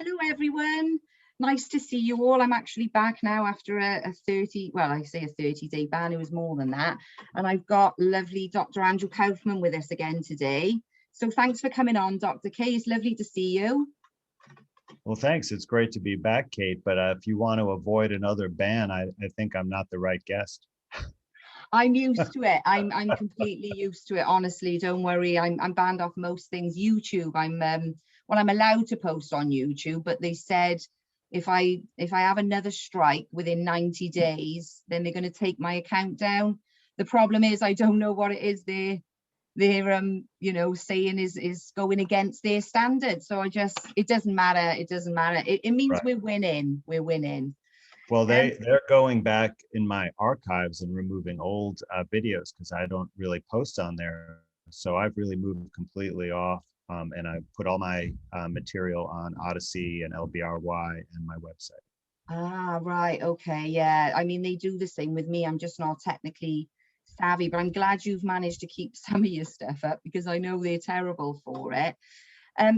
Hello, everyone. Nice to see you all. I'm actually back now after a 30, well, I say a 30-day ban. It was more than that. And I've got lovely Dr. Andrew Kaufman with us again today. So thanks for coming on, Dr. K. It's lovely to see you. Well, thanks. It's great to be back, Kate. But if you want to avoid another ban, I think I'm not the right guest. I'm used to it. I'm completely used to it. Honestly, don't worry. I'm banned off most things. YouTube. I'm allowed to post on YouTube, but they said if I have another strike within 90 days, then they're going to take my account down. The problem is I don't know what it is they're saying is going against their standards. So it doesn't matter. It doesn't matter. It means right. We're winning. We're winning. Well, they're going back in my archives and removing old videos because I don't really post on there. So I've really moved completely off, and I put all my material on Odyssey and LBRY and my website. Ah, right. Okay. Yeah. I mean, they do the same with me. I'm just not technically savvy, but I'm glad you've managed to keep some of your stuff up because I know they're terrible for it.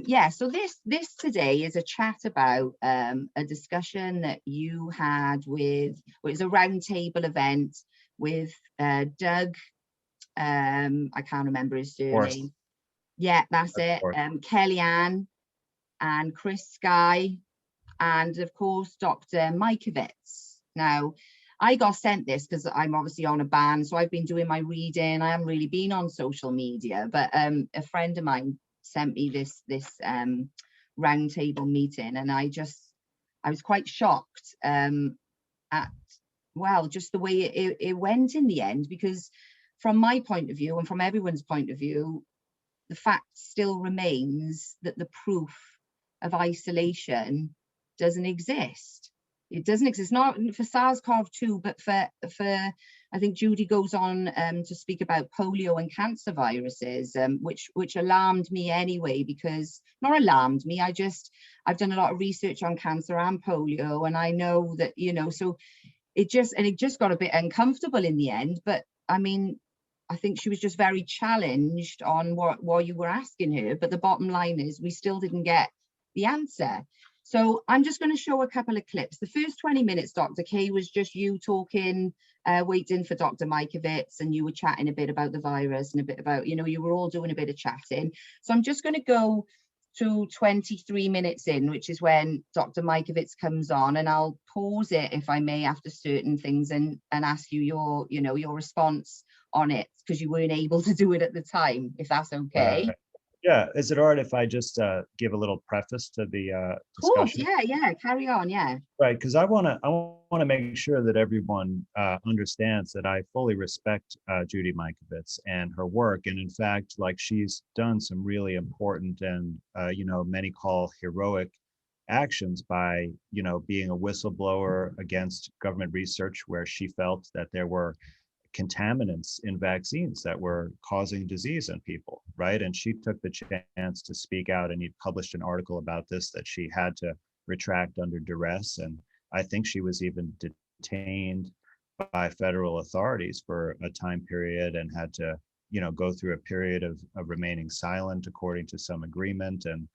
Yeah, so this today is a chat about a discussion that you had with, well, it was a roundtable event with Doug, I can't remember his surname. Yeah, that's it. Kellyanne and Chris Sky, and of course Dr. Mikovits. Now, I got sent this because I'm obviously on a ban, so I've been doing my reading. I haven't really been on social media, but a friend of mine sent me this roundtable meeting, and I was quite shocked at, well, just the way it went in the end, because from my point of view and from everyone's point of view, the fact still remains that the proof of isolation doesn't exist. It doesn't exist, not for SARS-CoV-2, but for I think Judy goes on to speak about polio and cancer viruses, which alarmed me anyway, because not alarmed me, I've done a lot of research on cancer and polio, and I know that, so it just got a bit uncomfortable in the end. But I mean, I think she was just very challenged on what you were asking her, but the bottom line is we still didn't get the answer. So I'm just going to show a couple of clips. The first 20 minutes, Dr. K, was just you talking, waiting for Dr. Mikovits, and you were chatting a bit about the virus and a bit about, you were all doing a bit of chatting. So I'm just going to go to 23 minutes in, which is when Dr. Mikovits comes on, and I'll pause it, if I may, after certain things and ask you your response on it, because you weren't able to do it at the time, if that's okay. Yeah, is it all right if I just give a little preface to the discussion? Yeah, carry on, yeah. Right, because I want to make sure that everyone understands that I fully respect Judy Mikovits and her work, and in fact, like, she's done some really important and many call heroic actions by being a whistleblower against government research where she felt that there were contaminants in vaccines that were causing disease in people, right? And she took the chance to speak out, and he published an article about this that she had to retract under duress. And I think she was even detained by federal authorities for a time period and had to, go through a period of remaining silent according to some agreement. And,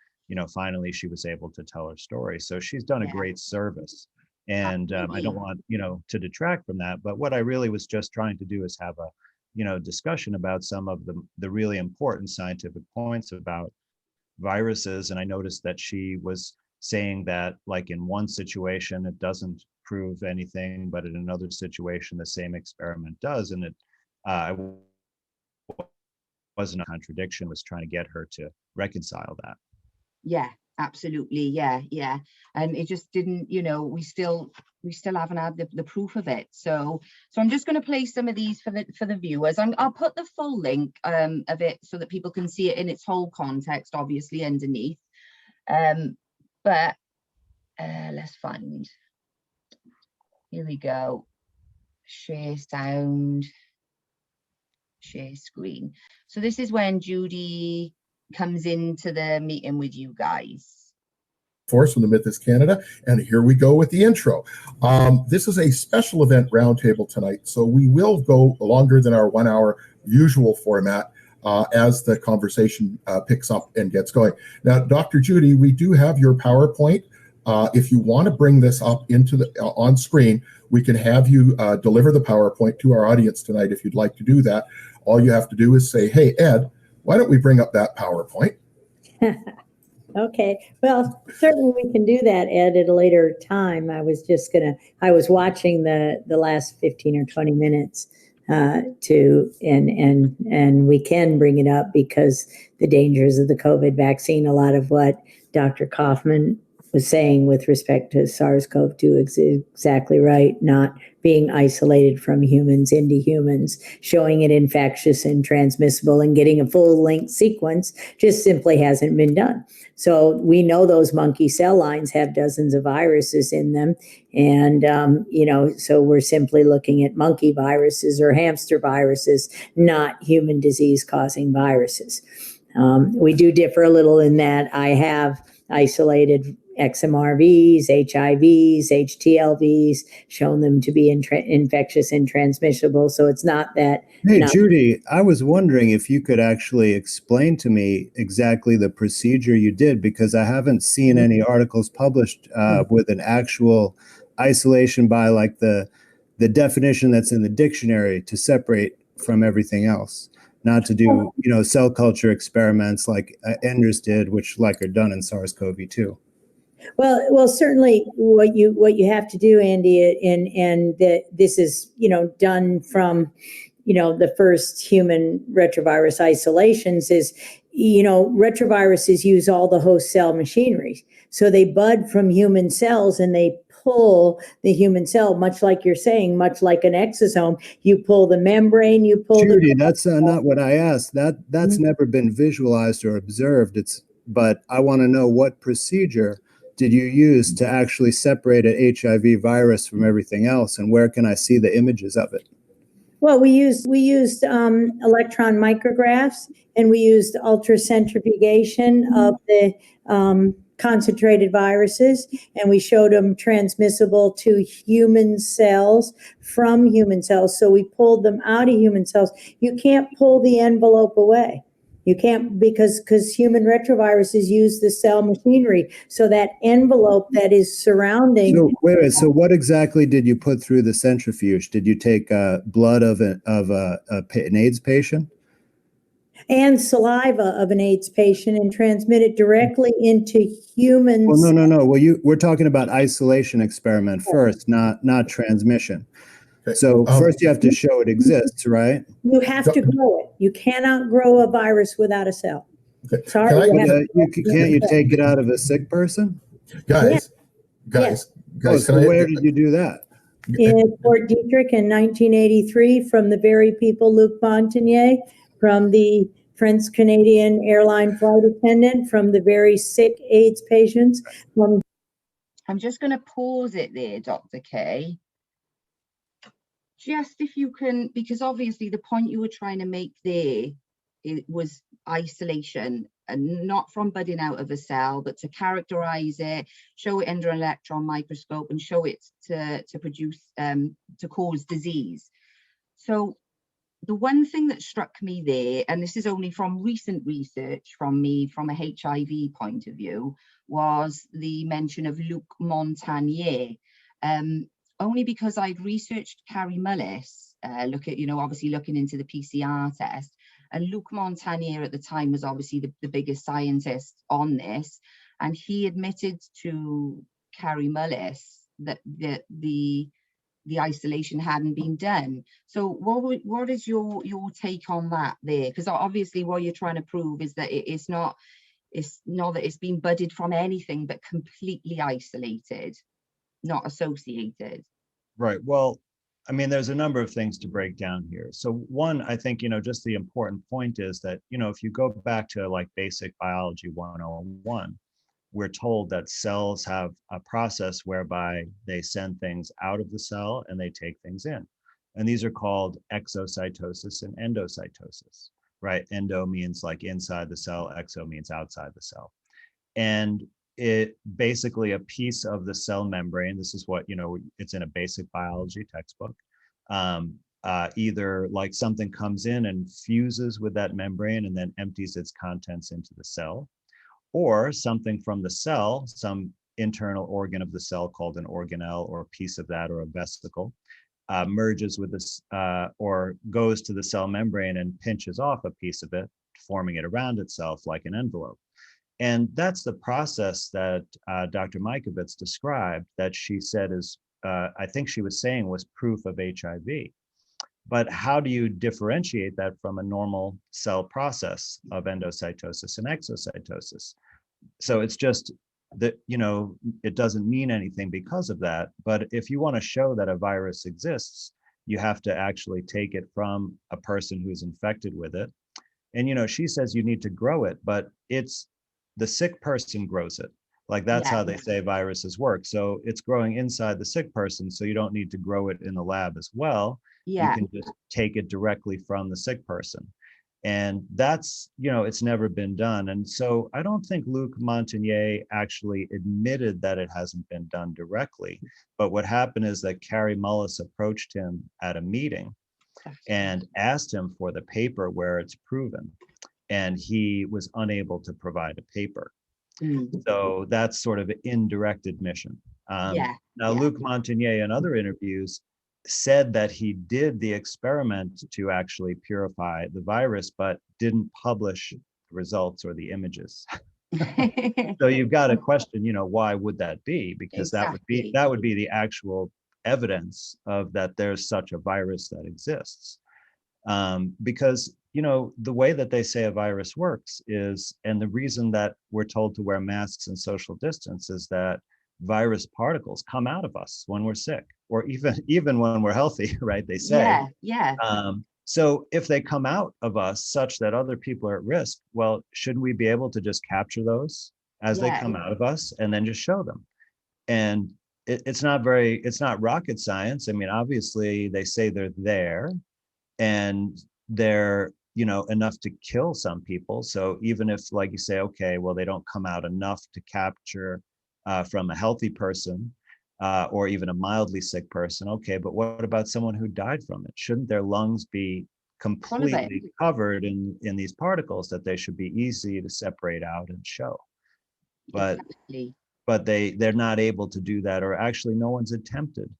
finally she was able to tell her story. So she's done a great service. And I don't want, to detract from that. But what I really was just trying to do is have a, discussion about some of the really important scientific points about viruses. And I noticed that she was saying that, like, in one situation, it doesn't prove anything, but in another situation, the same experiment does. And it wasn't a contradiction, was trying to get her to reconcile that. Yeah. Absolutely, yeah, and it just didn't, we still haven't had the proof of it. So I'm just going to play some of these for the viewers. I'll put the full link of it so that people can see it in its whole context, obviously underneath. But let's find. Here we go. Share sound. Share screen. So this is when Judy comes into the meeting with you guys. Force from the Mythos Canada, and here we go with the intro. This is a special event roundtable tonight, so we will go longer than our 1 hour usual format as the conversation picks up and gets going. Now, Dr. Judy, we do have your PowerPoint If you want to bring this up into the on screen, we can have you deliver the PowerPoint to our audience tonight if you'd like to do that. All you have to do is say, hey, Ed, why don't we bring up that PowerPoint? Okay, well, certainly we can do that, Ed, at a later time. I was watching the last 15 or 20 minutes and we can bring it up because the dangers of the COVID vaccine, a lot of what Dr. Kaufman was saying with respect to SARS-CoV-2 is exactly right, not being isolated from humans into humans, showing it infectious and transmissible and getting a full length sequence just simply hasn't been done. So we know those monkey cell lines have dozens of viruses in them. And, so we're simply looking at monkey viruses or hamster viruses, not human disease causing viruses. We do differ a little in that I have isolated XMRVs, HIVs, HTLVs, shown them to be infectious and transmissible. So it's not that. Hey, Judy, I was wondering if you could actually explain to me exactly the procedure you did, because I haven't seen any articles published with an actual isolation by like the definition that's in the dictionary to separate from everything else. Not to do, cell culture experiments like Enders did, which are done in SARS-CoV-2. Well, certainly what you have to do, Andy, and that this is, done from, the first human retrovirus isolations is, retroviruses use all the host cell machinery. So they bud from human cells and they pull the human cell, much like you're saying, much like an exosome. You pull the membrane, you pull Judy, that's not what I asked. That's never been visualized or observed. But I want to know, what procedure did you use to actually separate an HIV virus from everything else, and where can I see the images of it? Well, we used electron micrographs, and we used ultracentrifugation of the concentrated viruses, and we showed them transmissible to human cells from human cells. So we pulled them out of human cells. You can't pull the envelope away. You can't, because human retroviruses use the cell machinery. So that envelope that is surrounding. So wait. So what exactly did you put through the centrifuge? Did you take blood of an AIDS patient? And saliva of an AIDS patient and transmit it directly into humans. Well, no. Well, we're talking about isolation experiment first, not transmission. So first you have to show it exists, right? You have to grow it. You cannot grow a virus without a cell. Okay. Sorry. Can't you take it out of a sick person? Guys. So where did you do that? In Fort Detrick in 1983 from the very people, Luc Montagnier, from the French-Canadian airline flight attendant, from the very sick AIDS patients. I'm just going to pause it there, Dr. K. Just if you can, because obviously the point you were trying to make there, it was isolation, and not from budding out of a cell, but to characterize it, show it under an electron microscope, and show it to produce, to cause disease. So the one thing that struck me there, and this is only from recent research from me from a HIV point of view, was the mention of Luc Montagnier. Only because I'd researched Carrie Mullis, obviously looking into the PCR test, and Luc Montagnier at the time was obviously the biggest scientist on this, and he admitted to Carrie Mullis that the isolation hadn't been done. So what is your take on that there? Because obviously what you're trying to prove is that it's not that it's been budded from anything, but completely isolated, not associated. Right. Well, I mean, there's a number of things to break down here. So one, I think, just the important point is that, if you go back to like basic biology 101, we're told that cells have a process whereby they send things out of the cell and they take things in. And these are called exocytosis and endocytosis, right? Endo means like inside the cell, exo means outside the cell. And it basically a piece of the cell membrane, this is what, it's in a basic biology textbook, either like something comes in and fuses with that membrane and then empties its contents into the cell, or something from the cell, some internal organ of the cell called an organelle, or a piece of that, or a vesicle, merges with this, or goes to the cell membrane and pinches off a piece of it, forming it around itself like an envelope. And that's the process that Dr. Mikovits described, that she said is, I think she was saying, was proof of HIV. But how do you differentiate that from a normal cell process of endocytosis and exocytosis? So it's just that, it doesn't mean anything because of that. But if you want to show that a virus exists, you have to actually take it from a person who's infected with it. And, she says you need to grow it, but it's the sick person grows it. Like, that's how they say viruses work. So it's growing inside the sick person. So you don't need to grow it in the lab as well. You can just take it directly from the sick person. And that's, it's never been done. And so I don't think Luc Montagnier actually admitted that it hasn't been done directly. But what happened is that Carrie Mullis approached him at a meeting and asked him for the paper where it's proven. And he was unable to provide a paper. So that's sort of an indirect admission. Now, Luc Montagnier, in other interviews, said that he did the experiment to actually purify the virus, but didn't publish the results or the images. So you've got to question, why would that be? Because that would be the actual evidence of that there's such a virus that exists. Because the way that they say a virus works is, and the reason that we're told to wear masks and social distance, is that virus particles come out of us when we're sick, or even when we're healthy, right? They say. So if they come out of us such that other people are at risk, well, shouldn't we be able to just capture those as they come out of us and then just show them? And it's not rocket science. I mean, obviously they say they're there, and they're, enough to kill some people. So even if, like you say, okay, well, they don't come out enough to capture from a healthy person, or even a mildly sick person. Okay, but what about someone who died from it? Shouldn't their lungs be completely covered in these particles that they should be easy to separate out and show? But they're not able to do that, or actually no one's attempted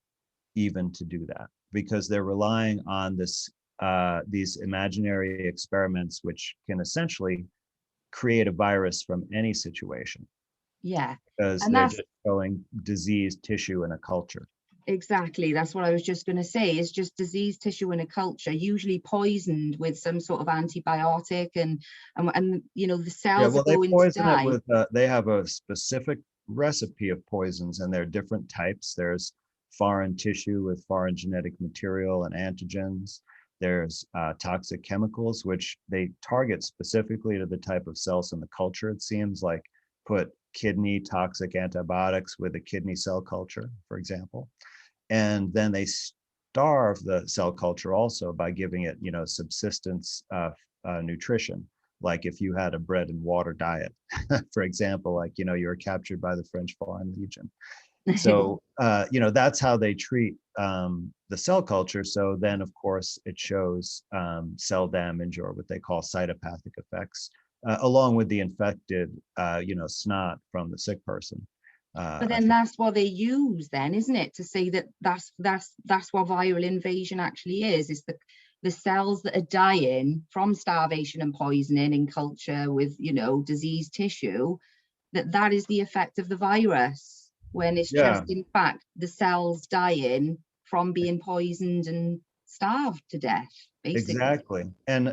even to do that, because they're relying on these imaginary experiments, which can essentially create a virus from any situation. Because they're just showing diseased tissue in a culture. Exactly. That's what I was just going to say. It's just diseased tissue in a culture, usually poisoned with some sort of antibiotic, and the cells are going to die. It with, they have a specific recipe of poisons, and there are different types. There's foreign tissue with foreign genetic material and antigens. There's toxic chemicals, which they target specifically to the type of cells in the culture. It seems like put kidney toxic antibiotics with a kidney cell culture, for example. And then they starve the cell culture also by giving it, subsistence nutrition. Like if you had a bread and water diet, for example, like, you were captured by the French Foreign Legion. So, that's how they treat the cell culture. So then, of course, it shows cell damage, or what they call cytopathic effects, along with the infected, snot from the sick person. But then that's what they use, then, isn't it, to say that that's what viral invasion actually is. It's the cells that are dying from starvation and poisoning in culture with, diseased tissue, that is the effect of the virus. When it's just, in fact, the cells dying from being poisoned and starved to death, basically. Exactly. And,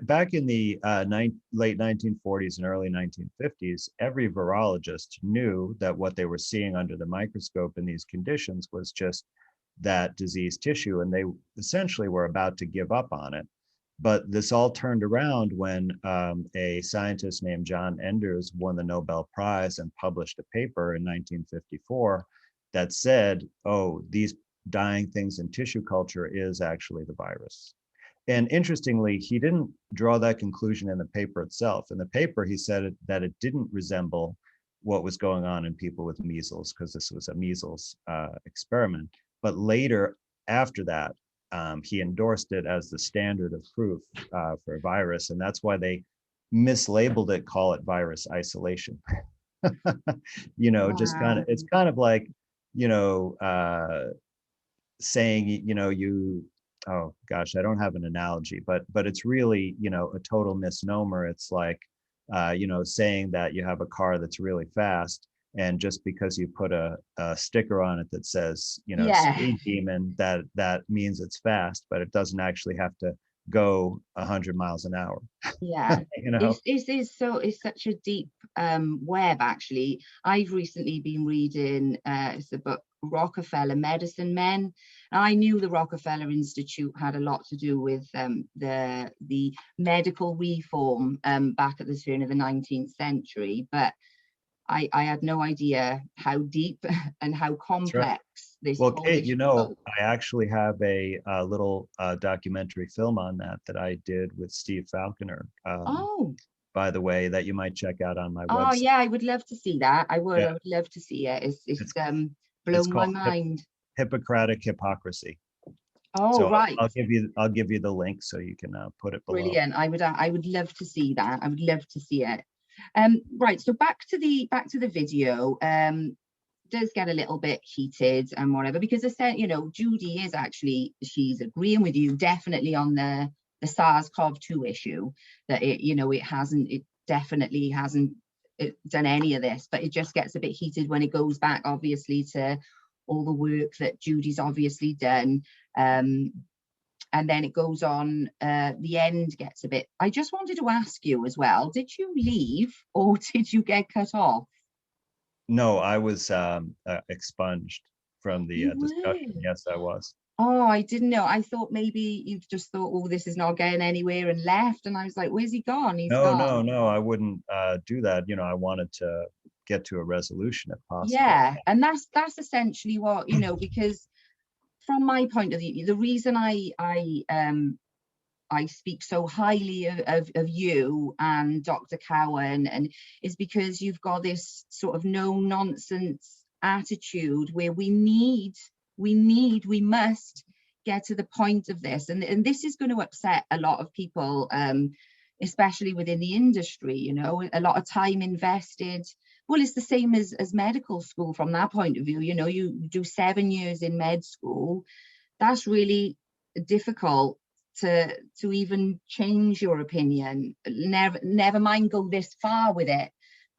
back in the late 1940s and early 1950s, every virologist knew that what they were seeing under the microscope in these conditions was just that diseased tissue, and they essentially were about to give up on it. But this all turned around when a scientist named John Enders won the Nobel Prize and published a paper in 1954 that said, oh, these dying things in tissue culture is actually the virus. And interestingly, he didn't draw that conclusion in the paper itself. In the paper, he said that it didn't resemble what was going on in people with measles, because this was a measles experiment. But later, after that, he endorsed it as the standard of proof for a virus, and that's why they mislabeled it, call it virus isolation. Just kind Wow. of, it's kind of like, saying, oh gosh, I don't have an analogy, but it's really, a total misnomer. It's like, saying that you have a car that's really fast, and just because you put a sticker on it that says, Yeah. speed demon, that means it's fast, but it doesn't actually have to go 100 miles an hour. Yeah, you know it's such a deep web. Actually, I've recently been reading it's the book Rockefeller Medicine Men. I knew the Rockefeller Institute had a lot to do with the medical reform back at the turn of the 19th century, but I had no idea how deep and how That's right. complex this Well, whole Kate, issue goes. I actually have a little documentary film on that I did with Steve Falconer, Oh, by the way, that you might check out on my oh website. yeah, I would love to see that. I would. Yeah, I would love to see it. It's it's it's blown my called mind. Hippocratic Hypocrisy. Oh, So right. I'll give you the link so you can put it below. Brilliant. I would love to see that. I would love to see it. Right. So back to the video. Does get a little bit heated and whatever, because I said, Judy is actually, she's agreeing with you definitely on the SARS-CoV-2 issue, that it definitely hasn't done any of this, but it just gets a bit heated when it goes back, obviously, to all the work that Judy's obviously done. And then it goes on, the end gets a bit, I just wanted to ask you as well, did you leave or did you get cut off? No, I was expunged from the You discussion. were. Yes, I was. Oh, I didn't know. I thought maybe you've just thought, oh, this is not going anywhere, and left. And I was like, where's he gone? He's No, no, gone. no, I wouldn't do that. I wanted to get to a resolution if possible. Yeah, and that's essentially what, because from my point of view, the reason I speak so highly of you and Dr. Cowan, and is because you've got this sort of no nonsense attitude where we must get to the point of this, and this is going to upset a lot of people, especially within the industry. A lot of time invested. Well, it's the same as medical school from that point of view. You do 7 years in med school. That's really difficult to even change your opinion, never mind go this far with it,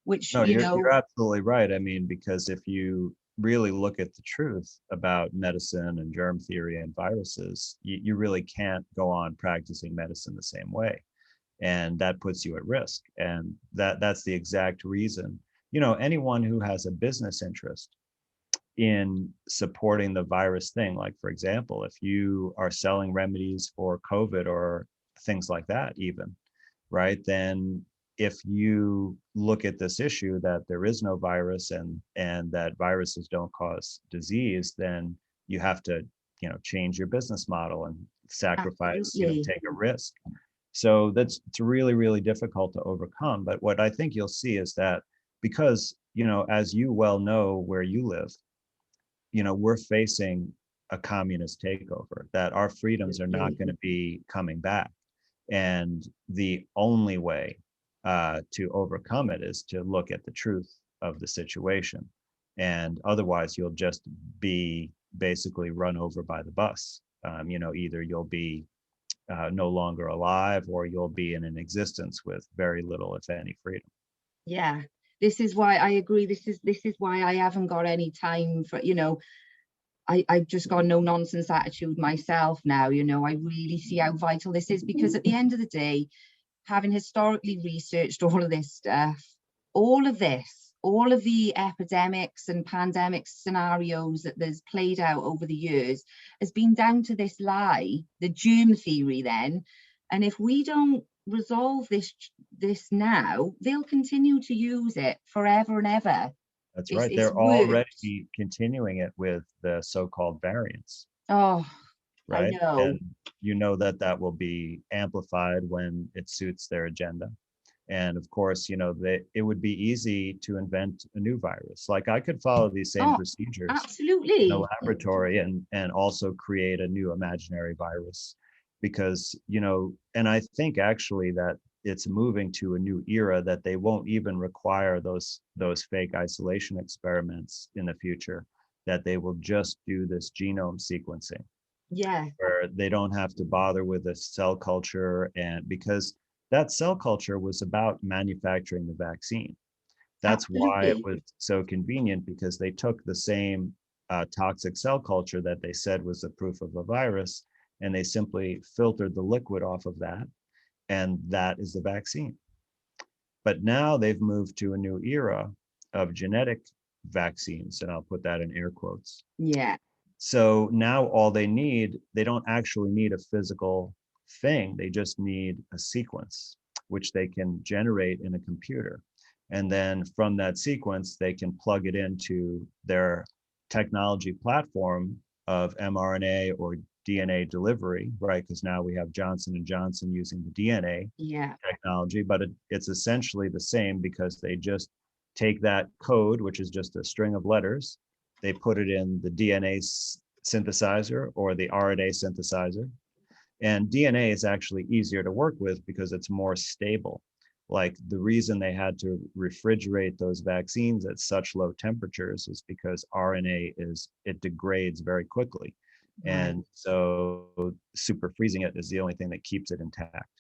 which No, you're absolutely right. I mean, because if you really look at the truth about medicine and germ theory and viruses, you really can't go on practicing medicine the same way, and that puts you at risk. And that's the exact reason. Anyone who has a business interest in supporting the virus thing, like for example, if you are selling remedies for COVID or things like that, even, right, then if you look at this issue that there is no virus and that viruses don't cause disease, then you have to change your business model and sacrifice, absolutely. take a risk. So it's really, really difficult to overcome. But what I think you'll see is that, because as you well know where you live, we're facing a communist takeover, that our freedoms are not going to be coming back. And the only way to overcome it is to look at the truth of the situation. And otherwise, you'll just be basically run over by the bus. Either you'll be no longer alive, or you'll be in an existence with very little, if any, freedom. Yeah, this is why I agree. This is why I haven't got any time for, I've just got no nonsense attitude myself now. I really see how vital this is, because at the end of the day, having historically researched all of this stuff, all of the epidemics and pandemic scenarios that there's played out over the years has been down to this lie, the germ theory then. And if we don't resolve this now, they'll continue to use it forever and ever. That's It's, right. it's They're worked. already continuing it with the so-called variants, Oh, I right? know. And that will be amplified when it suits their agenda. And of course, it would be easy to invent a new virus. Like, I could follow these same Oh, procedures in a absolutely. laboratory and also create a new imaginary virus, because, and I think actually that it's moving to a new era that they won't even require those fake isolation experiments in the future, that they will just do this genome sequencing Yeah, where they don't have to bother with the cell culture, and because that cell culture was about manufacturing the vaccine. That's why it absolutely. was so convenient, because they took the same toxic cell culture that they said was the proof of a virus, and they simply filtered the liquid off of that, and that is the vaccine. But now they've moved to a new era of genetic vaccines, and I'll put that in air quotes. Yeah, So now all they don't actually need a physical thing. They just need a sequence, which they can generate in a computer. And then from that sequence, they can plug it into their technology platform of mRNA or DNA delivery, right? Because now we have Johnson and Johnson using the DNA yeah, technology, but it's essentially the same, because they just take that code, which is just a string of letters, they put it in the DNA synthesizer or the RNA synthesizer. And DNA is actually easier to work with because it's more stable. Like, the reason they had to refrigerate those vaccines at such low temperatures is because RNA it degrades very quickly. right. And so super freezing it is the only thing that keeps it intact.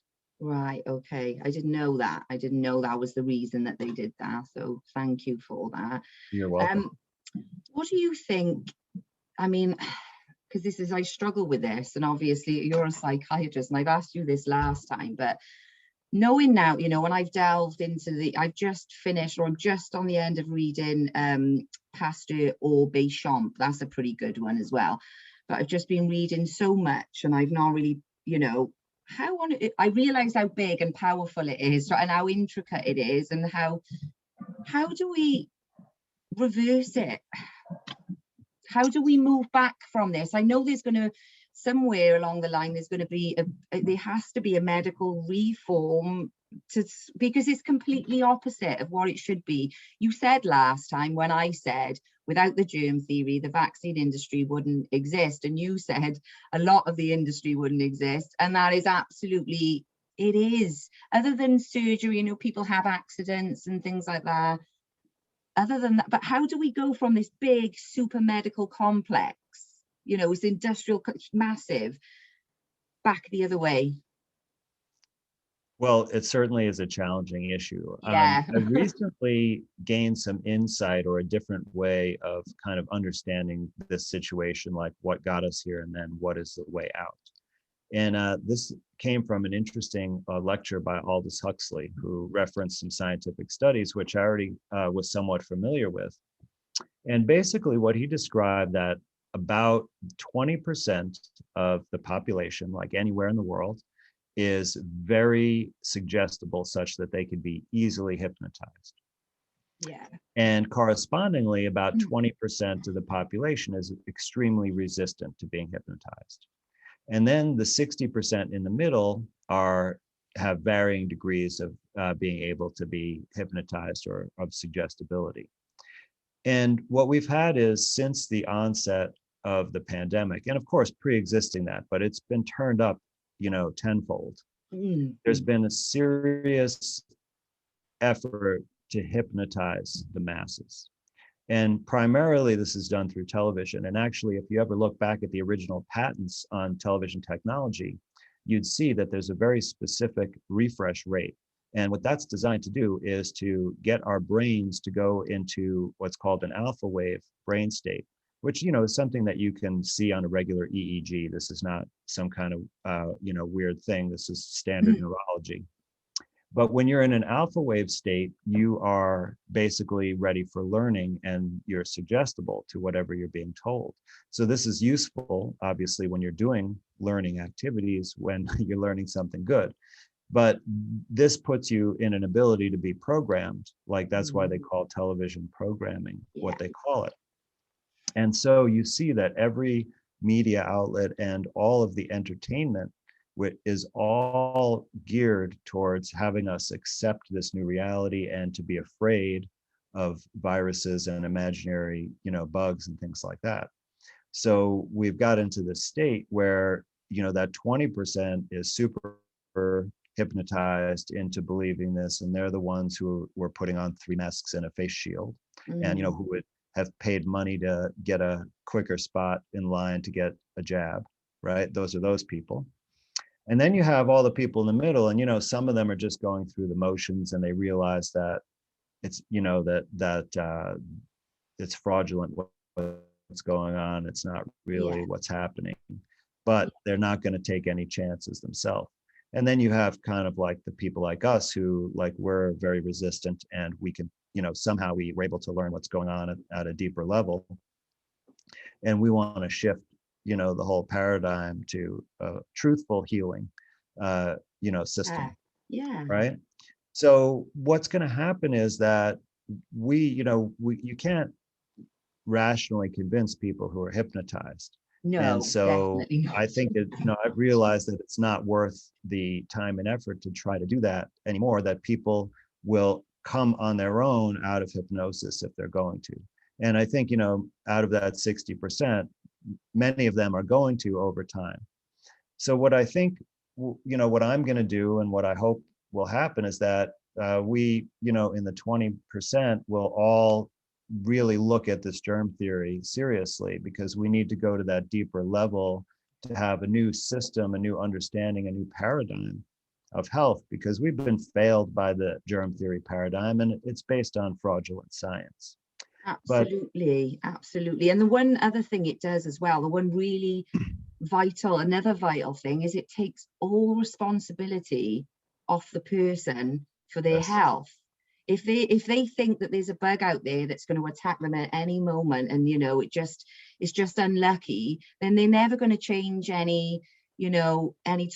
Right, okay. I didn't know that. I didn't know that was the reason that they did that. So thank you for that. You're welcome. What do you think? I mean, because I struggle with this, and obviously you're a psychiatrist, and I've asked you this last time, but knowing now, when I've delved into I've just finished, or I'm just on the end of reading Pasteur or Béchamp. That's a pretty good one as well. But I've just been reading so much, and I've not really, I realize how big and powerful it is, and how intricate it is, and how do we reverse it? How do we move back from this? I know there's going to, somewhere along the line, there's going to be there has to be a medical reform because it's completely opposite of what it should be. You said last time, when I said without the germ theory, the vaccine industry wouldn't exist, and you said a lot of the industry wouldn't exist, and that is absolutely, it is. Other than surgery, people have accidents and things like that. Other than that, but how do we go from this big super medical complex, it's industrial, massive, back the other way? Well, it certainly is a challenging issue. Yeah. I recently gained some insight, or a different way of kind of understanding this situation, like what got us here and then what is the way out. And this came from an interesting lecture by Aldous Huxley, who referenced some scientific studies, which I already was somewhat familiar with. And basically what he described, that about 20% of the population, like anywhere in the world, is very suggestible, such that they could be easily hypnotized. Yeah. And correspondingly, about 20% of the population is extremely resistant to being hypnotized. And then the 60% in the middle have varying degrees of being able to be hypnotized, or of suggestibility. And what we've had is, since the onset of the pandemic, and of course pre-existing that, but it's been turned up, tenfold. There's been a serious effort to hypnotize the masses. And primarily this is done through television. And actually, if you ever look back at the original patents on television technology, you'd see that there's a very specific refresh rate. And what that's designed to do is to get our brains to go into what's called an alpha wave brain state, which, is something that you can see on a regular EEG. This is not some kind of, weird thing. This is standard neurology. But when you're in an alpha wave state, you are basically ready for learning, and you're suggestible to whatever you're being told. So this is useful, obviously, when you're doing learning activities, when you're learning something good. But this puts you in an ability to be programmed. Like, that's why they call television programming what they call it. And so you see that every media outlet and all of the entertainment is all geared towards having us accept this new reality and to be afraid of viruses and imaginary, bugs and things like that. So we've got into this state where, that 20% is super hypnotized into believing this, and they're the ones who were putting on 3 masks and a face shield, and who would have paid money to get a quicker spot in line to get a jab, right? Those are those people. And then you have all the people in the middle, and some of them are just going through the motions, and they realize that it's that it's fraudulent what's going on. It's not really what's happening, but they're not going to take any chances themselves. And then you have kind of like the people like us who, like, we're very resistant, and we can, somehow we were able to learn what's going on at a deeper level, and we want to shift the whole paradigm to a truthful healing system. Right. So what's going to happen is that you can't rationally convince people who are hypnotized. No, and so definitely not. I think that I've realized that it's not worth the time and effort to try to do that anymore, that people will come on their own out of hypnosis if they're going to. And I think out of that 60%, many of them are going to over time. So what I think what I'm going to do, and what I hope will happen, is that we in the 20% will all really look at this germ theory seriously, because we need to go to that deeper level to have a new system, a new understanding, a new paradigm of health, because we've been failed by the germ theory paradigm, and it's based on fraudulent science. Absolutely. And the one other thing it does as well, the one really another vital thing, is it takes all responsibility off the person for their health. If they think that there's a bug out there that's going to attack them at any moment, and it's just unlucky, then they're never going to change any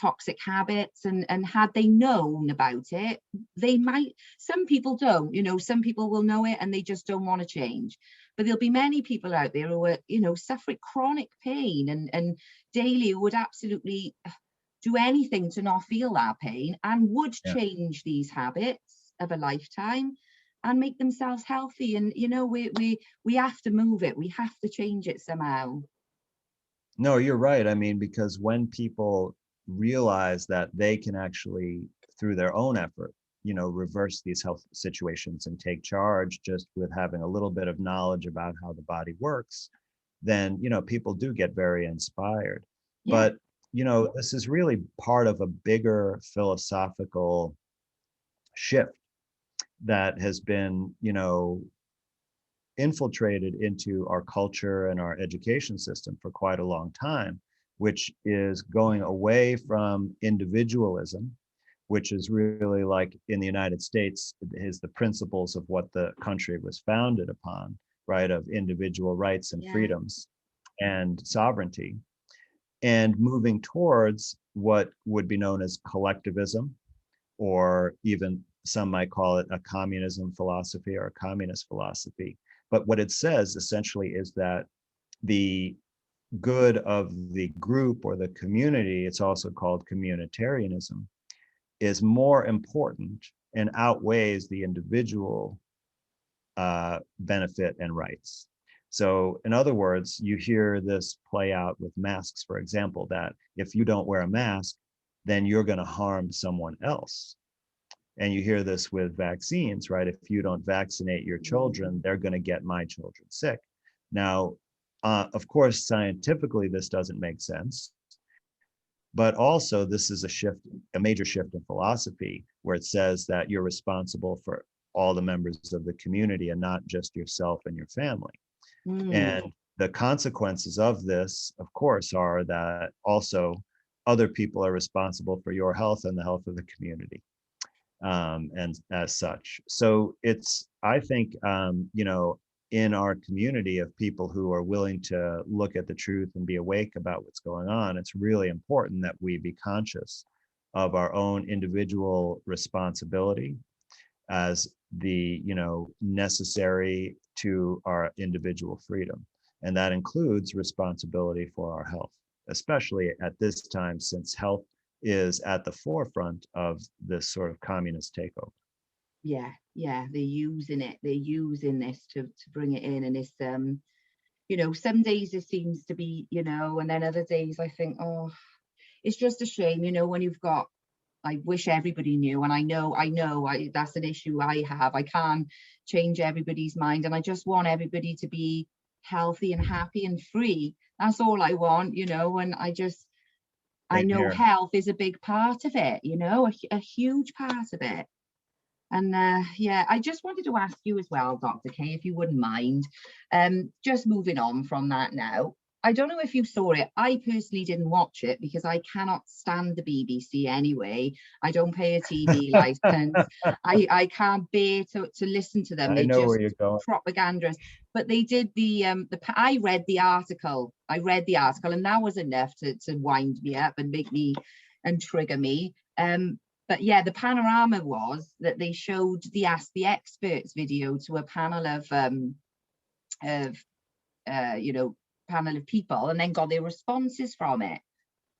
toxic habits. And had they known about it, they might. Some people don't. Some people will know it and they just don't want to change. But there'll be many people out there who are suffering chronic pain and daily, who would absolutely do anything to not feel that pain, and would change these habits of a lifetime and make themselves healthy. And we have to move it. We have to change it somehow. No, you're right. I mean, because when people realize that they can actually, through their own effort, reverse these health situations and take charge just with having a little bit of knowledge about how the body works, then people do get very inspired. But this is really part of a bigger philosophical shift that has been infiltrated into our culture and our education system for quite a long time, which is going away from individualism, which is really, like in the United States, is the principles of what the country was founded upon, right, of individual rights and freedoms and sovereignty, and moving towards what would be known as collectivism, or even some might call it a communism philosophy or a communist philosophy. But what it says essentially is that the good of the group or the community, it's also called communitarianism, is more important and outweighs the individual benefit and rights. So in other words, you hear this play out with masks, for example, that if you don't wear a mask, then you're going to harm someone else. And you hear this with vaccines, right? If you don't vaccinate your children, they're going to get my children sick. Now, of course, scientifically, this doesn't make sense. But also, this is a major shift in philosophy, where it says that you're responsible for all the members of the community and not just yourself and your family. And the consequences of this, of course, are that also other people are responsible for your health and the health of the community. And as such, so it's, I think, in our community of people who are willing to look at the truth and be awake about what's going on, it's really important that we be conscious of our own individual responsibility as the, necessary to our individual freedom. And that includes responsibility for our health, especially at this time, since health is at the forefront of this sort of communist takeover. Yeah, they're using it. They're using this to bring it in. And it's some days it seems to be, and then other days I think, oh, it's just a shame, when you've got I wish everybody knew, and I know that's an issue I have. I can't change everybody's mind, and I just want everybody to be healthy and happy and free. That's all I want, you know. And I Same know here. health is a big part of it, you know, a huge part of it. And yeah, I just wanted to ask you as well, Dr. K, if you wouldn't mind, just moving on from that now. I don't know if you saw it. I personally didn't watch it because I cannot stand the BBC anyway. I don't pay a TV license. I can't bear to listen to them. I They know just where you're going. propagandist. But they did I read the article. And that was enough to wind me up and make me and trigger me. But yeah, the panorama was that they showed the Ask the Experts video to a panel of you know, panel of people, and then got their responses from it.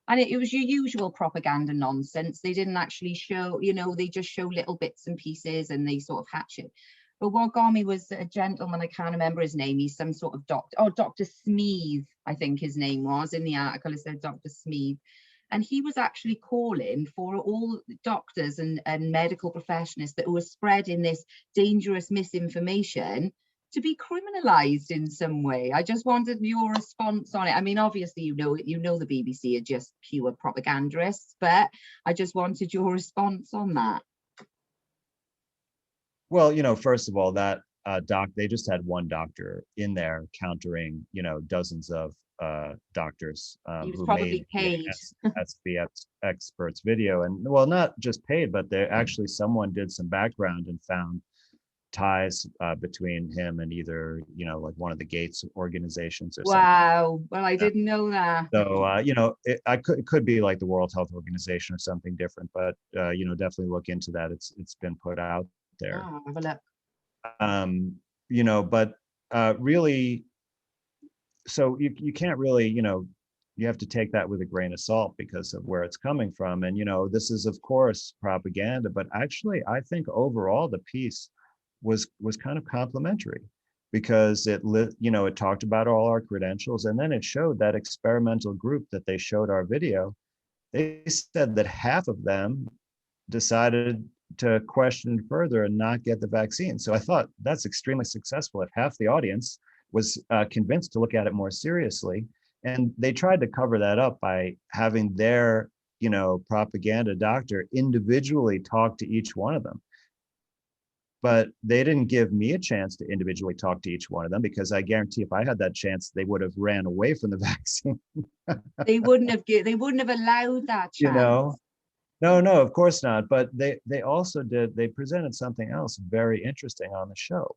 And it was your usual propaganda nonsense. They didn't actually show, you know, they just show little bits and pieces and they sort of hatch it. But what got me was a gentleman, I can't remember his name, he's some sort of doctor, Dr. Smeeth, I think his name was. In the article it said Dr. Smeeth. And he was actually calling for all doctors and medical professionals that were spreading this dangerous misinformation to be criminalized in some way. I just wanted your response on it. I mean, obviously, you know the BBC are just pure propagandists, but I just wanted your response on that. Well, you know, first of all, that they just had one doctor in there countering, you know, dozens of doctors He was who probably made paid. the experts video. And well, not just paid, but they actually, someone did some background and found ties between him and either, you know, like one of the Gates organizations or Wow. Well, I didn't know that. So, you know, it could be like the World Health Organization or something different, but, you know, definitely look into that. It's been put out there. Oh, have a look. You know, but really, so you can't really, you know, you have to take that with a grain of salt because of where it's coming from. And, you know, this is, of course, propaganda, but actually, I think overall the piece was kind of complimentary because you know, it talked about all our credentials, and then it showed that experimental group that they showed our video. They said that half of them decided to question further and not get the vaccine. So I thought that's extremely successful. If half the audience was convinced to look at it more seriously, and they tried to cover that up by having their, you know, propaganda doctor individually talk to each one of them. But they didn't give me a chance to individually talk to each one of them, because I guarantee if I had that chance, they would have ran away from the vaccine. They wouldn't have allowed that chance. You know, no, of course not. But they also they presented something else very interesting on the show,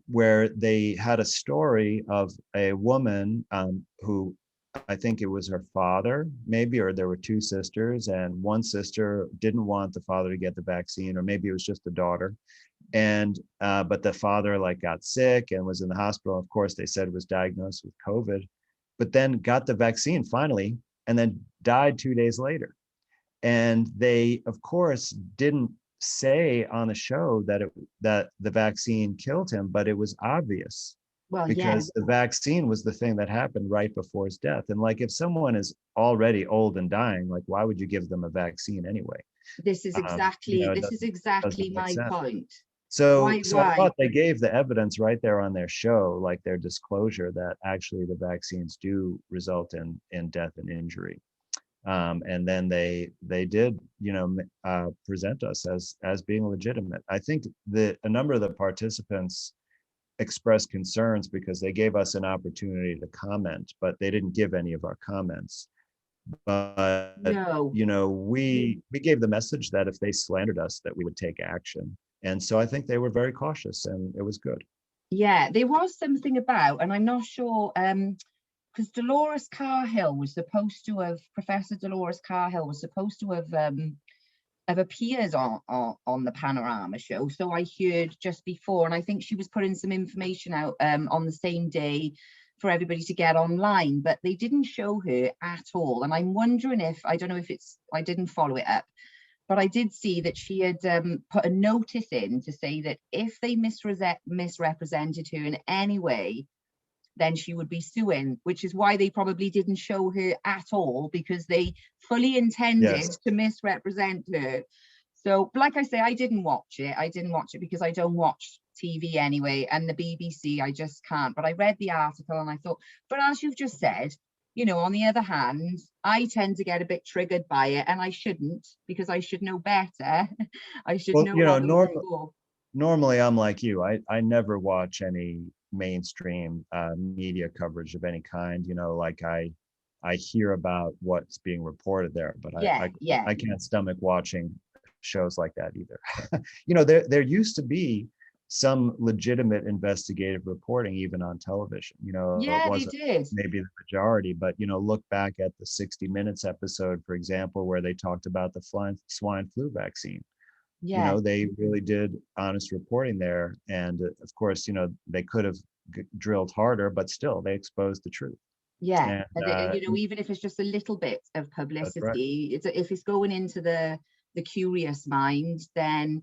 where they had a story of a woman who, I think it was her father, maybe, or there were two sisters, and one sister didn't want the father to get the vaccine, or maybe it was just the daughter. And but the father like got sick and was in the hospital. Of course, they said was diagnosed with COVID, but then got the vaccine finally, and then died 2 days later. And they, of course, didn't say on the show that the vaccine killed him, but it was obvious. Well, because the vaccine was the thing that happened right before his death. And like, if someone is already old and dying, like, why would you give them a vaccine anyway? This is exactly you know, my point. So I thought they gave the evidence right there on their show, like their disclosure that actually the vaccines do result in death and injury. And then they did, you know, present us as being legitimate. I think that a number of the participants expressed concerns because they gave us an opportunity to comment, but they didn't give any of our comments. But No. you know, we gave the message that if they slandered us, that we would take action. And so I think they were very cautious, and it was good. Yeah, there was something about, and I'm not sure, because Dolores Cahill was supposed to have, Professor Dolores Cahill was supposed to have appeared on the Panorama show. So I heard just before, and I think she was putting some information out on the same day for everybody to get online, but they didn't show her at all. And I'm wondering if, I don't know if it's, I didn't follow it up, but I did see that she had put a notice in to say that if they misrepresented her in any way, then she would be suing, which is why they probably didn't show her at all, because they fully intended to misrepresent her. So, like I say, I didn't watch it. I didn't watch it because I don't watch TV anyway, and the BBC, I just can't. But I read the article and I thought, but as you've just said, you know, on the other hand, I tend to get a bit triggered by it, and I shouldn't, because I should know better. I should know. You know, normally I'm like you. I never watch any mainstream media coverage of any kind. You know, like I hear about what's being reported there, but I can't stomach watching shows like that either. You know, there used to be some legitimate investigative reporting even on television. You know, it wasn't maybe the majority, but you know, look back at the 60 Minutes episode, for example, where they talked about the swine flu vaccine. You know, they really did honest reporting there, and of course, you know, they could have drilled harder, but still they exposed the truth. And you know, even if it's just a little bit of publicity, if it's going into the curious mind, then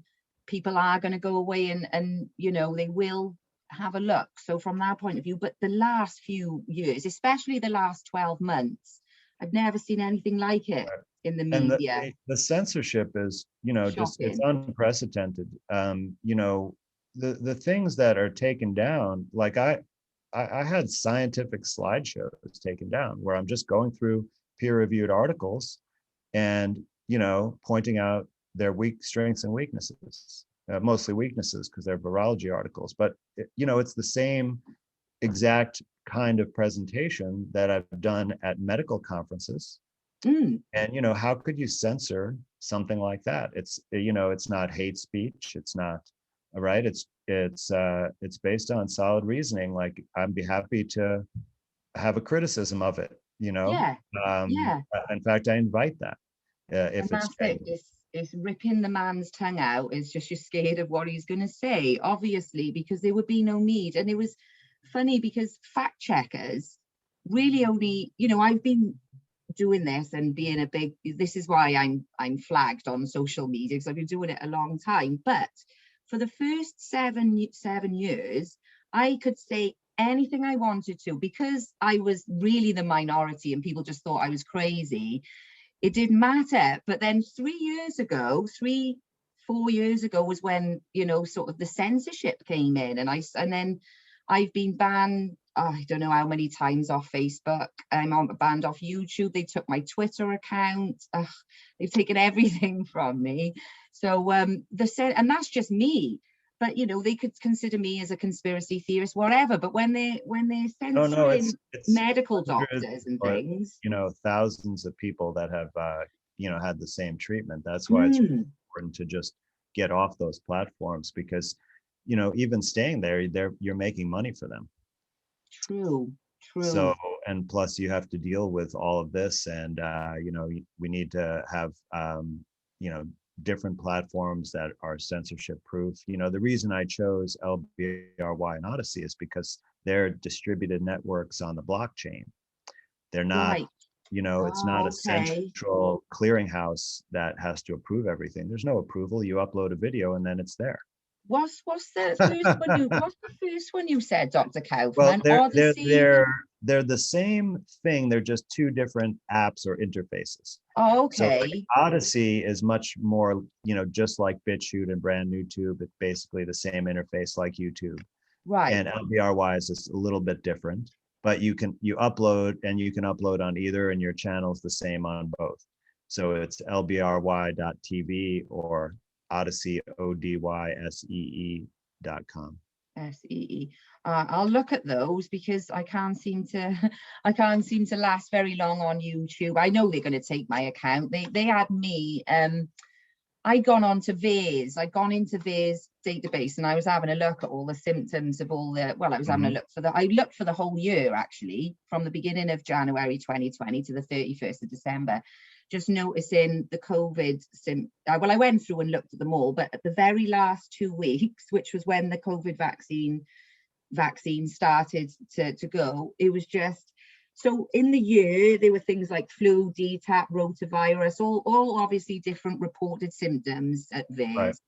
people are going to go away and you know, they will have a look. So from that point of view, but the last few years, especially the last 12 months, I've never seen anything like it in the media. And the censorship is, you know, just it's unprecedented. You know, the things that are taken down, like I had scientific slideshows taken down where I'm just going through peer-reviewed articles and, you know, pointing out their weak strengths and weaknesses, mostly weaknesses because they're virology articles. But, you know, it's the same exact kind of presentation that I've done at medical conferences. And, you know, how could you censor something like that? It's, you know, it's not hate speech. It's not, all right. It's based on solid reasoning. Like, I'd be happy to have a criticism of it, you know? In fact, I invite that. If it's ripping the man's tongue out. It's just you're scared of what he's going to say, obviously, because there would be no need. And it was funny because fact checkers really only, you know, I've been doing this and being a big, this is why I'm flagged on social media, because I've been doing it a long time. But for the first seven years, I could say anything I wanted to, because I was really the minority and people just thought I was crazy. It didn't matter. But then 4 years ago was when, you know, sort of the censorship came in, and then I've been banned, I don't know how many times, off Facebook. I'm banned off YouTube. They took my Twitter account. They've taken everything from me. So and that's just me. But you know, they could consider me as a conspiracy theorist, whatever. But when they're censoring medical doctors and things, you know, thousands of people that have you know, had the same treatment. That's why it's really important to just get off those platforms, because, you know, even staying there, you're making money for them. True. So, and plus you have to deal with all of this, and you know, we need to have you know, different platforms that are censorship proof. You know, the reason I chose LBRY and Odyssey is because they're distributed networks on the blockchain. They're not, you know, it's not a central clearinghouse that has to approve everything. There's no approval. You upload a video and then it's there. What's the first one you said, Dr. Kaufman? Well, they're the same thing. They're just two different apps or interfaces. Oh, okay. So like Odyssey is much more, you know, just like BitChute and brand new tube. It's basically the same interface like YouTube. Right. And LBRY is just a little bit different, but you upload, and you can upload on either, and your channel's the same on both. So it's lbry.tv or Odyssey, ODYSEE.com. SEE. I'll look at those, because I can't seem to last very long on YouTube. I know they're going to take my account. They had me. I'd gone into VAERS database, and I was having a look at all the symptoms of all the, well, I was having a look I looked for the whole year, actually, from the beginning of January 2020 to the 31st of December, just noticing the COVID well, I went through and looked at them all, but at the very last 2 weeks, which was when the COVID vaccine started to go, it was just, so in the year there were things like flu, DTaP, rotavirus, all obviously different reported symptoms at VAERS.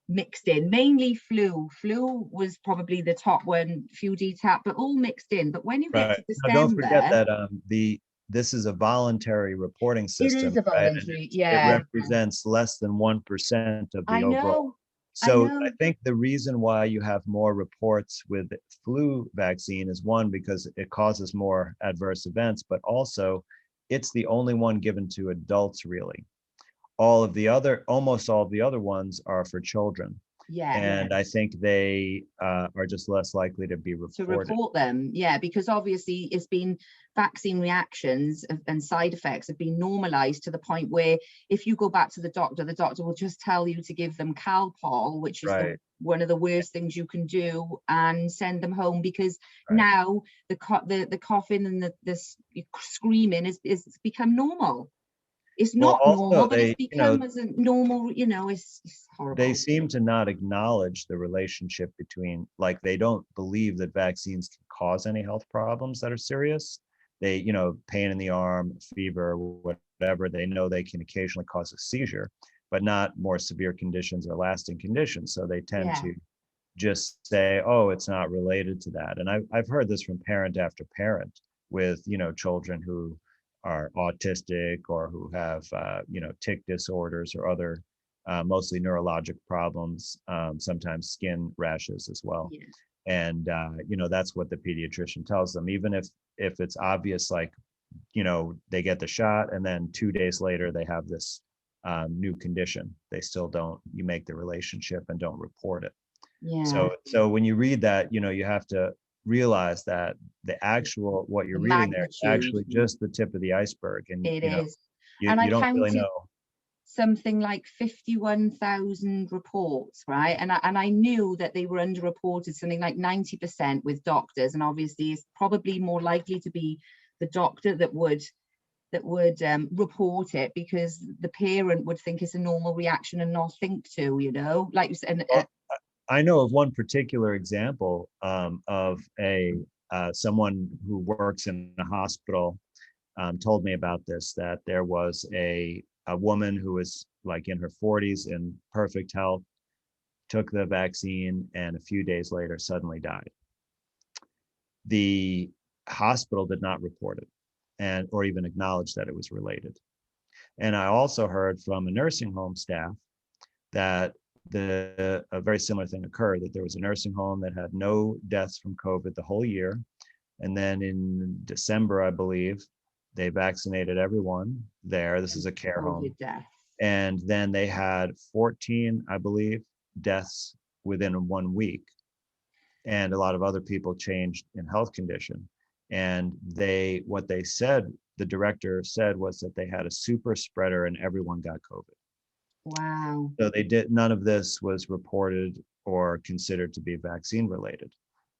mixed in, mainly flu. Flu was probably the top one, few DTaP, but all mixed in. But when you get to Now, don't forget December, that this is a voluntary reporting it system, is a right? And voluntary, it yeah. represents less than 1% of the I overall. know. So know. I think the reason why you have more reports with flu vaccine is, one, because it causes more adverse events, but also it's the only one given to adults, really. Almost all of the other ones are for children. Yeah. And I think they are just less likely to be reported. To report them, yeah, because obviously it's been vaccine reactions and side effects have been normalized to the point where if you go back to the doctor will just tell you to give them Calpol, which is Right. one of the worst things you can do, and send them home, because Right. now the coughing and the screaming is become normal. It's not normal, but it's become as a normal, it's horrible. They seem to not acknowledge the relationship between, like, they don't believe that vaccines can cause any health problems that are serious. They, pain in the arm, fever, whatever, they know they can occasionally cause a seizure, but not more severe conditions or lasting conditions. So they tend to just say, oh, it's not related to that. And I've heard this from parent after parent with, children who are autistic or who have, tic disorders or other mostly neurologic problems, sometimes skin rashes as well. Yeah. And, that's what the pediatrician tells them, even if it's obvious, like, they get the shot and then 2 days later they have this new condition, they still don't, you make the relationship and don't report it. Yeah. So when you read that, you have to realize that what you're reading there is actually just the tip of the iceberg, and it is. You don't really know. Something like 51,000 reports, right? And I knew that they were underreported, something like 90% with doctors, and obviously it's probably more likely to be the doctor that would report it, because the parent would think it's a normal reaction and not think to, like you said. I know of one particular example of someone who works in a hospital told me about this, that there was a woman who was like in her 40s in perfect health, took the vaccine, and a few days later suddenly died. The hospital did not report it or even acknowledge that it was related. And I also heard from a nursing home staff that a very similar thing occurred, that there was a nursing home that had no deaths from COVID the whole year. And then in December, I believe, they vaccinated everyone there. This is a care home. Death. And then they had 14, I believe, deaths within 1 week. And a lot of other people changed in health condition. And what they said, the director said, was that they had a super spreader and everyone got COVID. Wow. So none of this was reported or considered to be vaccine related.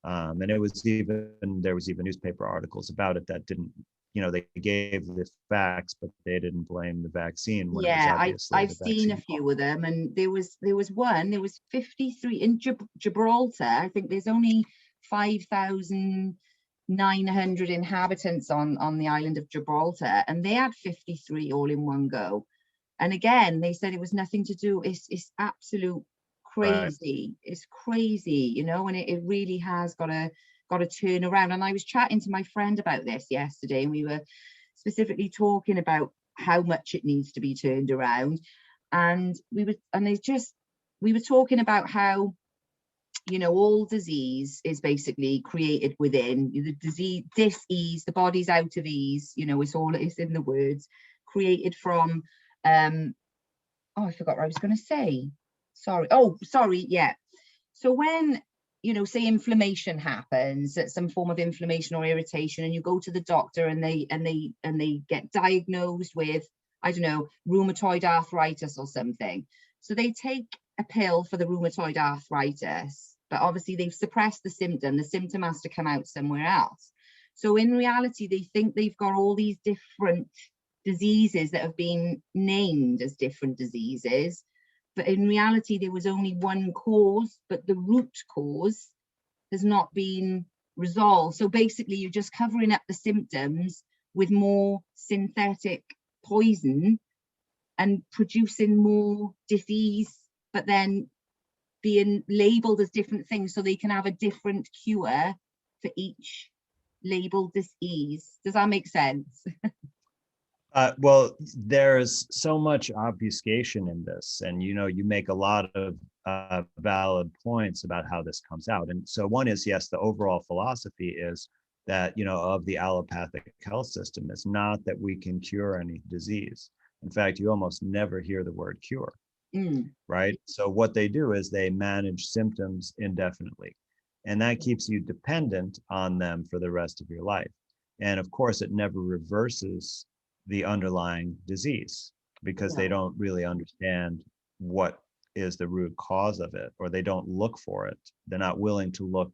And there was even newspaper articles about it that didn't, they gave the facts, but they didn't blame the vaccine. When I've seen a few of them, and there was 53 in Gibraltar. I think there's only 5,900 inhabitants on the island of Gibraltar, and they had 53 all in one go. And again, they said it was nothing to do. It's absolute crazy. Right. It's crazy, and it really has got to turn around. And I was chatting to my friend about this yesterday, and we were specifically talking about how much it needs to be turned around. And we were talking about how, all disease is basically created within the disease, dis-ease, the body's out of ease, it's in the words, created from I forgot what I was going to say. Sorry. Yeah. So when, say inflammation happens, some form of inflammation or irritation, and you go to the doctor and they get diagnosed with, I don't know, rheumatoid arthritis or something. So they take a pill for the rheumatoid arthritis, but obviously they've suppressed the symptom. The symptom has to come out somewhere else. So in reality, they think they've got all these different diseases that have been named as different diseases, but in reality there was only one cause, but the root cause has not been resolved. So basically you're just covering up the symptoms with more synthetic poison and producing more disease, but then being labeled as different things so they can have a different cure for each labeled disease. Does that make sense? Well, there's so much obfuscation in this, and you make a lot of valid points about how this comes out. And so one is, yes, the overall philosophy is that of the allopathic health system is not that we can cure any disease. In fact, you almost never hear the word cure, right? So what they do is they manage symptoms indefinitely, and that keeps you dependent on them for the rest of your life. And of course, it never reverses the underlying disease, because they don't really understand what is the root cause of it, or they don't look for it. They're not willing to look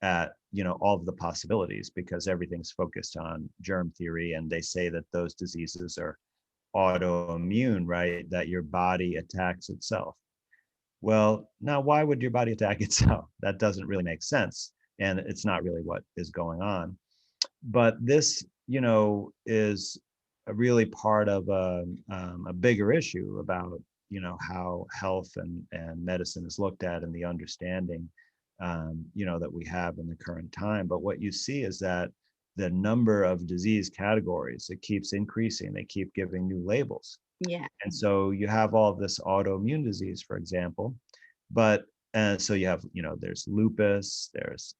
at all of the possibilities, because everything's focused on germ theory, and they say that those diseases are autoimmune, right? That your body attacks itself. Well, now why would your body attack itself? That doesn't really make sense, and it's not really what is going on. But this is really part of a bigger issue about how health and medicine is looked at, and the understanding that we have in the current time. But what you see is that the number of disease categories, it keeps increasing. They keep giving new labels. Yeah. And so you have all of this autoimmune disease, for example, but so you have there's lupus, there's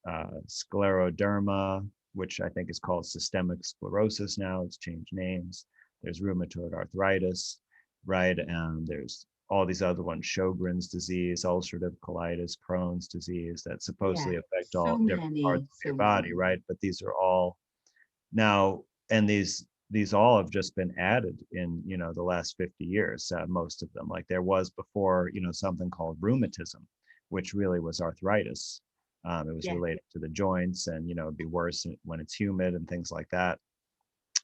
scleroderma, which I think is called systemic sclerosis now. It's changed names. There's rheumatoid arthritis, right? And there's all these other ones: Sjogren's disease, ulcerative colitis, Crohn's disease, that supposedly affect all different parts of your body, right? But these are all now, and these all have just been added in the last 50 years, most of them. Like there was before something called rheumatism, which really was arthritis. It was related to the joints, and it'd be worse when it's humid and things like that.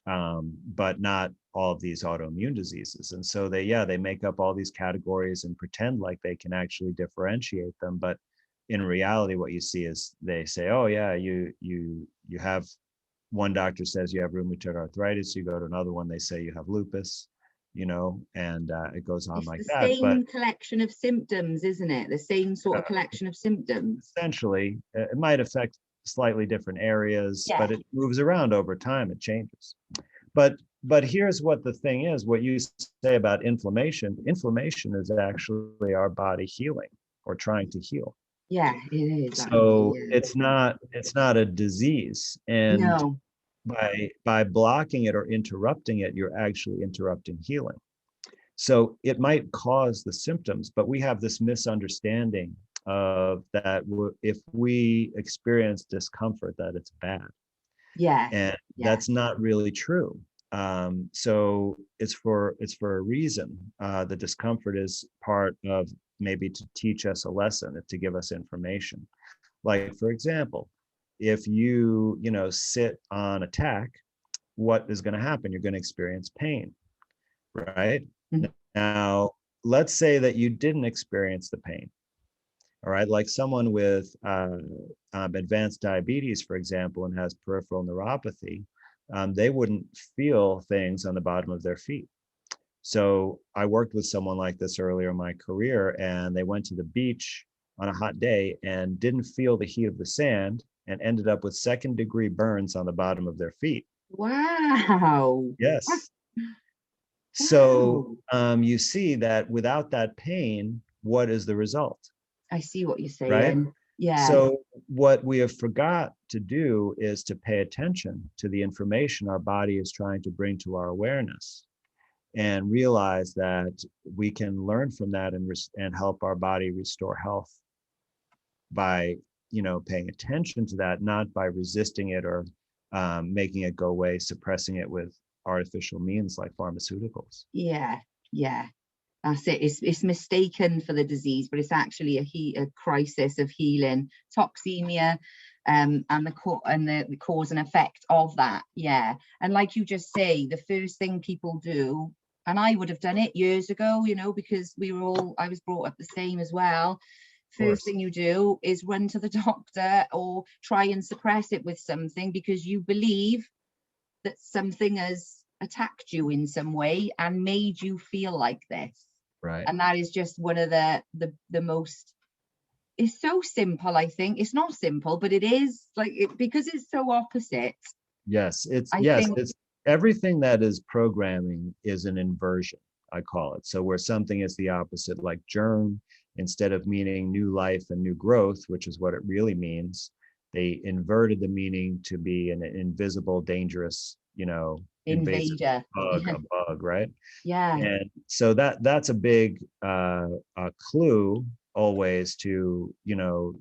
But not all of these autoimmune diseases. And so they make up all these categories and pretend like they can actually differentiate them. But in reality, what you see is they say, oh yeah, you have, one doctor says you have rheumatoid arthritis, you go to another one, they say you have lupus, and it goes on like that. It's the same collection of symptoms, isn't it? The same sort of collection of symptoms. Essentially, it might affect slightly different areas, but it moves around over time, it changes. But here's what the thing is, what you say about inflammation. Inflammation is actually our body healing, or trying to heal. Yeah, it is. So it's not a disease. And no. by blocking it or interrupting it, you're actually interrupting healing. So it might cause the symptoms, but we have this misunderstanding of that if we experience discomfort, that it's bad. And that's not really true. So it's for a reason. The discomfort is part of maybe to teach us a lesson, to give us information. Like, for example, if you sit on a tack, what is going to happen? You're going to experience pain, right? Mm-hmm. Now, let's say that you didn't experience the pain. All right, like someone with advanced diabetes, for example, and has peripheral neuropathy, they wouldn't feel things on the bottom of their feet. So I worked with someone like this earlier in my career, and they went to the beach on a hot day and didn't feel the heat of the sand, and ended up with second-degree burns on the bottom of their feet. Wow. Yes. So you see that without that pain, what is the result? I see what you're saying. Right? Yeah. So what we have forgot to do is to pay attention to the information our body is trying to bring to our awareness, and realize that we can learn from that and help our body restore health by paying attention to that, not by resisting it or making it go away, suppressing it with artificial means like pharmaceuticals. Yeah. That's it. It's mistaken for the disease, but it's actually a crisis of healing, toxemia, and the cause and effect of that. Yeah. And like you just say, the first thing people do, and I would have done it years ago, because I was brought up the same as well. First thing you do is run to the doctor or try and suppress it with something, because you believe that something has attacked you in some way and made you feel like this. Right. And that is just one of the most is so simple. I think it's not simple, but it is like because it's so opposite. Yes, I think it's everything that is programming is an inversion, I call it. So where something is the opposite, like germ, instead of meaning new life and new growth, which is what it really means, they inverted the meaning to be an invisible, dangerous, invasive invader. bug, a bug, right? Yeah. And so that's a big clue always to,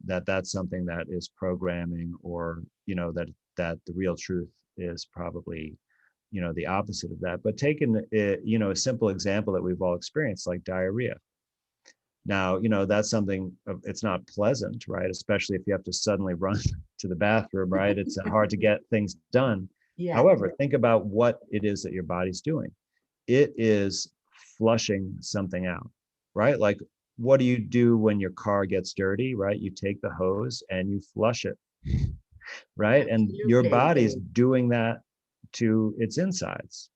that's something that is programming, or, that the real truth is probably, the opposite of that. But taking it, a simple example that we've all experienced, like diarrhea. Now, that's something, it's not pleasant, right? Especially if you have to suddenly run to the bathroom, right? It's hard to get things done. Yeah. However, think about what it is that your body's doing. It is flushing something out, right? Like, what do you do when your car gets dirty, right? You take the hose and you flush it, right? And your Absolutely. body's doing that to its insides.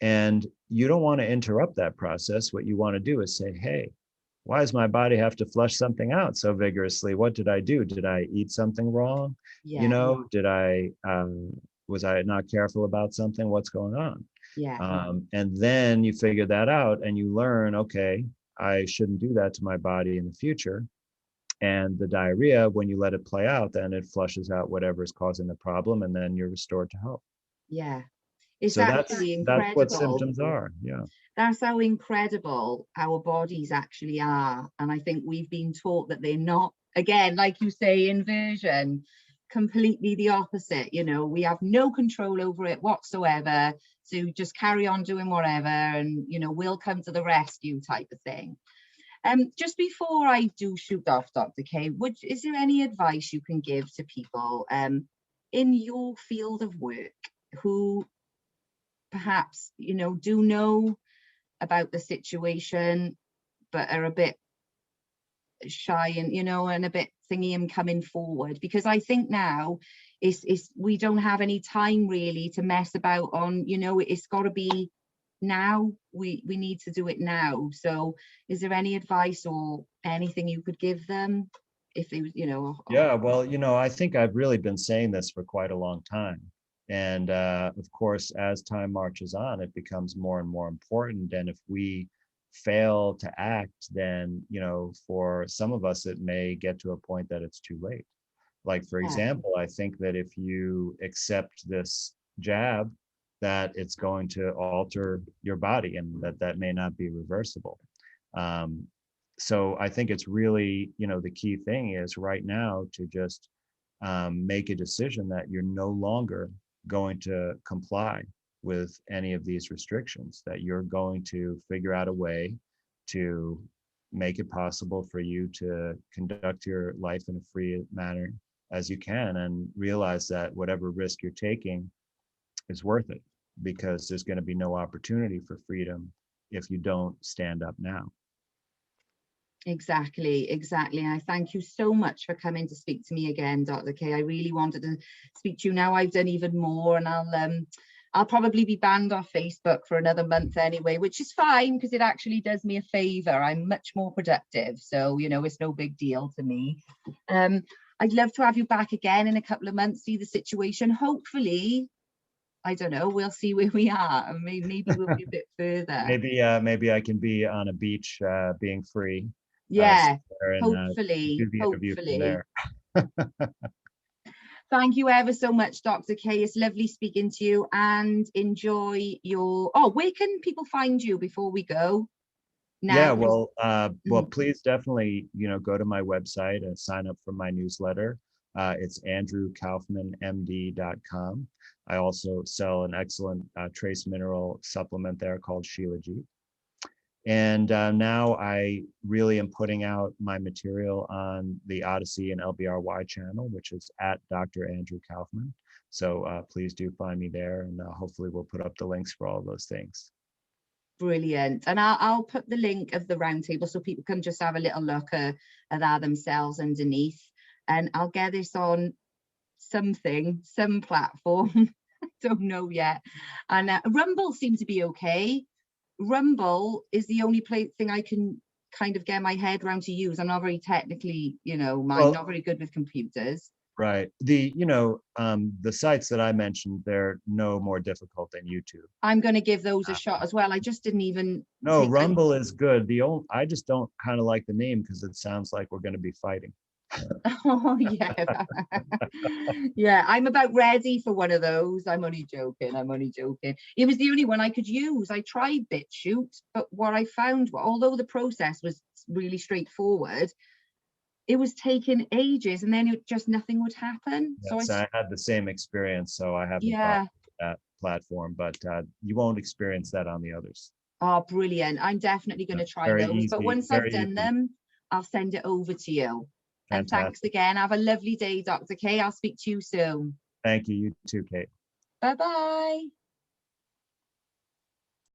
And you don't want to interrupt that process. What you want to do is say, hey, why does my body have to flush something out so vigorously? What did I do? Did I eat something wrong? Yeah. Did I, was I not careful about something? What's going on? Yeah. And then you figure that out and you learn, okay, I shouldn't do that to my body in the future. And the diarrhea, when you let it play out, then it flushes out whatever is causing the problem, and then you're restored to health. Yeah. It's So actually that's what incredible. symptoms are. Yeah. That's how incredible our bodies actually are. And I think we've been taught that they're not, again, like you say, inversion, completely the opposite. We have no control over it whatsoever. So just carry on doing whatever, and, we'll come to the rescue type of thing. Just before I do shoot off, Dr. K, is there any advice you can give to people in your field of work who perhaps, do know about the situation, but are a bit shy and, and a bit thingy and coming forward? Because I think now we don't have any time really to mess about on, it's got to be now. We need to do it now. So is there any advice or anything you could give them if they, Yeah, well, I think I've really been saying this for quite a long time. And of course, as time marches on, it becomes more and more important. And if we fail to act, then, for some of us, it may get to a point that it's too late. Like, for example, I think that if you accept this jab, that it's going to alter your body, and that may not be reversible. So I think it's really, the key thing is right now to just make a decision that you're no longer going to comply with any of these restrictions, that you're going to figure out a way to make it possible for you to conduct your life in a free manner as you can, and realize that whatever risk you're taking is worth it, because there's going to be no opportunity for freedom if you don't stand up now. Exactly. And I thank you so much for coming to speak to me again, Dr. K. I really wanted to speak to you. Now I've done even more, and I'll probably be banned off Facebook for another month anyway, which is fine because it actually does me a favor. I'm much more productive, so it's no big deal to me. I'd love to have you back again in a couple of months, see the situation. Hopefully, I don't know, we'll see where we are, and maybe we'll be a bit further. Maybe I can be on a beach being free. Yeah, and, hopefully. do the interview from there. Thank you ever so much, Dr. K. It's lovely speaking to you, and enjoy your. Where can people find you before we go? Now, yeah, well, please definitely, go to my website and sign up for my newsletter. It's andrewkaufmanmd.com. I also sell an excellent trace mineral supplement there called Shilajit. And now I really am putting out my material on the Odyssey and LBRY channel, which is at Dr. Andrew Kaufman. So please do find me there, and hopefully we'll put up the links for all those things. Brilliant. And I'll put the link of the roundtable so people can just have a little look at that themselves underneath. And I'll get this on some platform. I don't know yet. And Rumble seems to be okay. Rumble is the only thing I can kind of get my head around to use. I'm not very technically, you know, Well, not very good with computers. right. The sites that I mentioned, they're no more difficult than YouTube. I'm going to give those a shot as well. I just didn't even. No, Rumble is good. I just don't kind of like the name because it sounds like we're going to be fighting. Oh yeah. Yeah, I'm about ready for one of those. I'm only joking. It was the only one I could use. I tried BitChute, but what I found, although the process was really straightforward, it was taking ages, and then nothing would happen. Yes, I had the same experience, so I have no yeah. problem with that platform, but you won't experience that on the others. Oh, brilliant. I'm definitely going to try Very those. easy, But once very I've done easy. them, I'll send it over to you. And thanks Fantastic. again. Have a lovely day, Dr. K. I'll speak to you soon. Thank you. You too, Kate. Bye-bye.